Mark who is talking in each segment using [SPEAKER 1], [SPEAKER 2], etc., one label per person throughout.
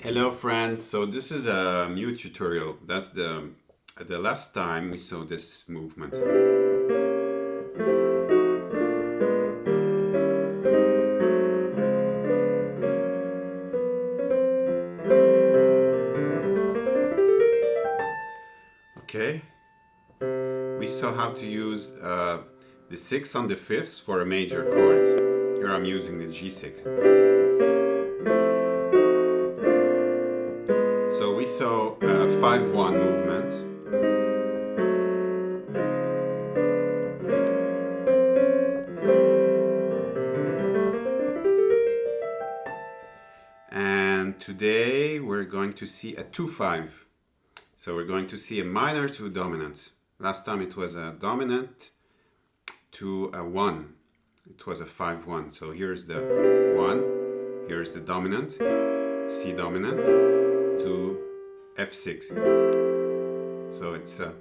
[SPEAKER 1] Hello friends, so this is a new tutorial. That's the last time we saw this movement. Okay, we saw how to use the 6 on the 5th for a major chord. Here I'm using the G6. So we saw a 5-1 movement. And today we're going to see a 2-5. So we're going to see a minor to dominant. Last time it was a dominant to a 1. It was a 5-1. So here's the 1, here's the dominant, C dominant, to F6. So it's a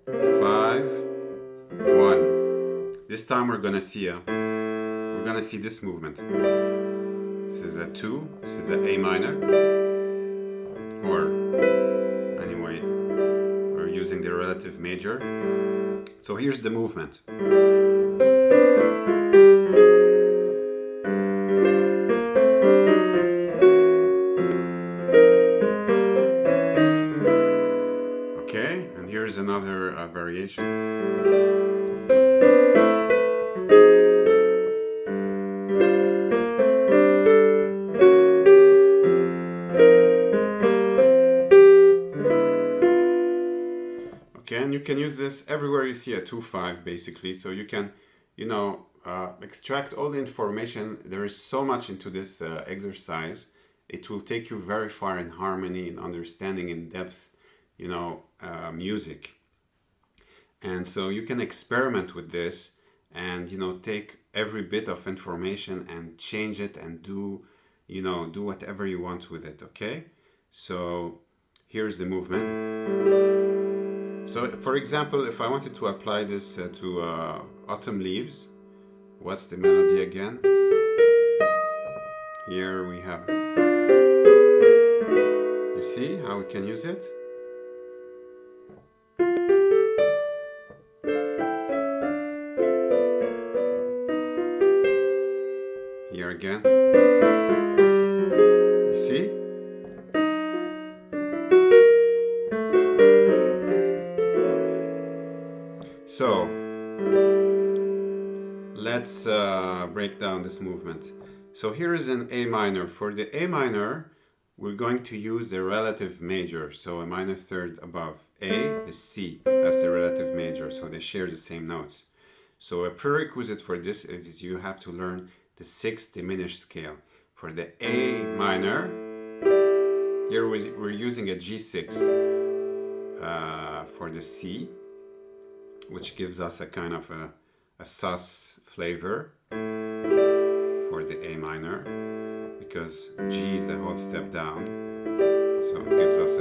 [SPEAKER 1] 5-1. This time we're gonna see this movement. This is a 2, this is a A minor, or anyway, we're using the relative major. So here's the movement. Okay, and here's another variation. And you can use this everywhere you see a 2-5 basically, so you can, extract all the information. There is so much into this exercise. It will take you very far in harmony, in understanding in depth, music. And so you can experiment with this and, take every bit of information and change it and do whatever you want with it, okay? So here's the movement. So, for example, if I wanted to apply this to Autumn Leaves, what's the melody again? Here we have... You see how we can use it? Here again. You see? So, let's break down this movement. So here is an A minor. For the A minor, we're going to use the relative major. So a minor third above. A is C. That's the relative major. So they share the same notes. So a prerequisite for this is you have to learn the 6th diminished scale. For the A minor, here we're using a G6 for the C, which gives us a kind of a sus flavor for the A minor, because G is a whole step down. So it gives us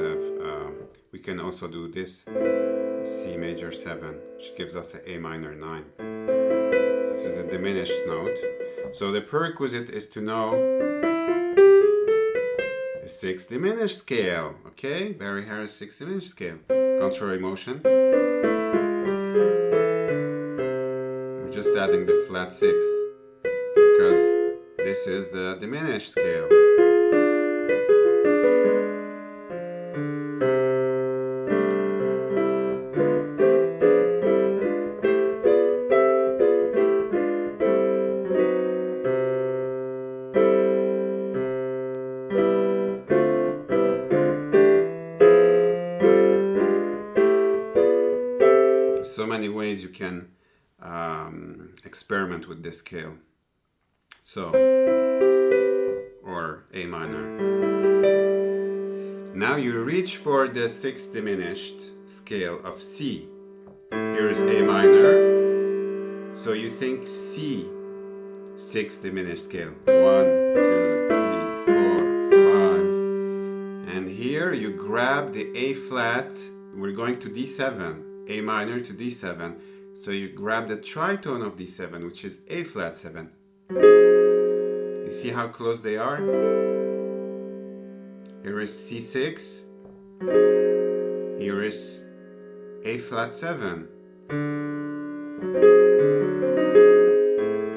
[SPEAKER 1] we can also do this C major 7, which gives us an A minor 9. This is a diminished note. So the prerequisite is to know the 6th diminished scale, okay? Barry Harris 6th diminished scale. Contrary motion. Just adding the flat 6 because this is the diminished scale. So many ways you can experiment with this scale. So, or A minor. Now you reach for the 6th diminished scale of C. Here is A minor. So you think C, 6th diminished scale. 1, 2, 3, 4, 5. And here you grab the A flat. We're going to D7. A minor to D7. So you grab the tritone of D7, which is A flat 7. You see how close they are? Here is C6. Here is A flat 7.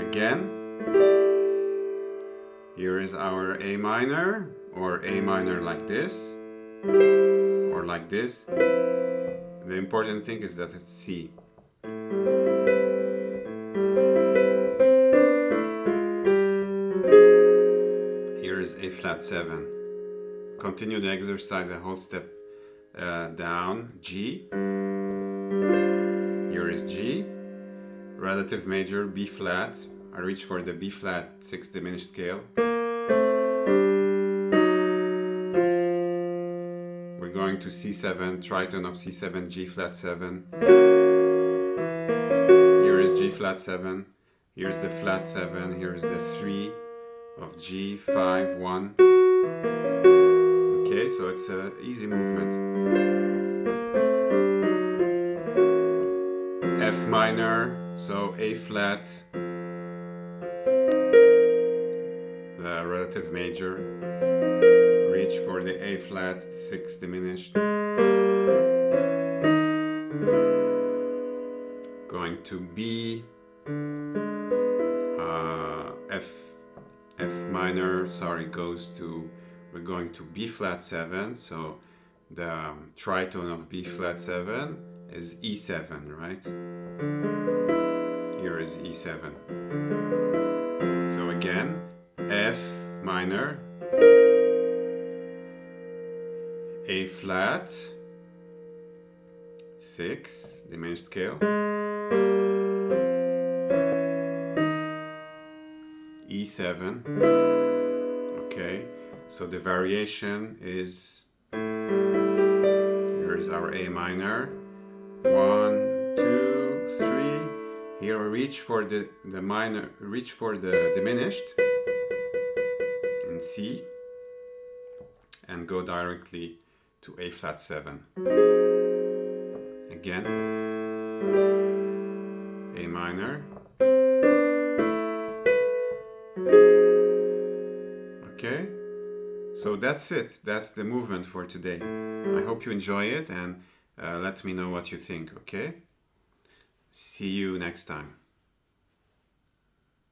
[SPEAKER 1] Again. Here is our A minor, or A minor like this, or like this. The important thing is that it's C. Here is A flat 7. Continue the exercise a whole step down. G. Here is G. Relative major, B flat. I reach for the B flat 6 diminished scale. We're going to C7, tritone of C7, G flat 7. Here is G flat 7. Here's the flat 7. Here's the 3 of G, 5, 1. Okay, so it's an easy movement. F minor, so A flat, the relative major, reach for the A flat, 6 diminished, going to B, F minor, sorry, goes to, we're going to B flat 7, so the tritone of B flat 7 is E7, right? Here is E7. So again, F minor, A flat, 6, diminished scale, E7. Okay, so the variation is, here is our A minor, 1, 2, 3. Here reach for the minor, reach for the diminished in C, and go directly to A flat 7. Again, A minor. Okay, so that's it. That's the movement for today. I hope you enjoy it, and let me know what you think, okay? See you next time.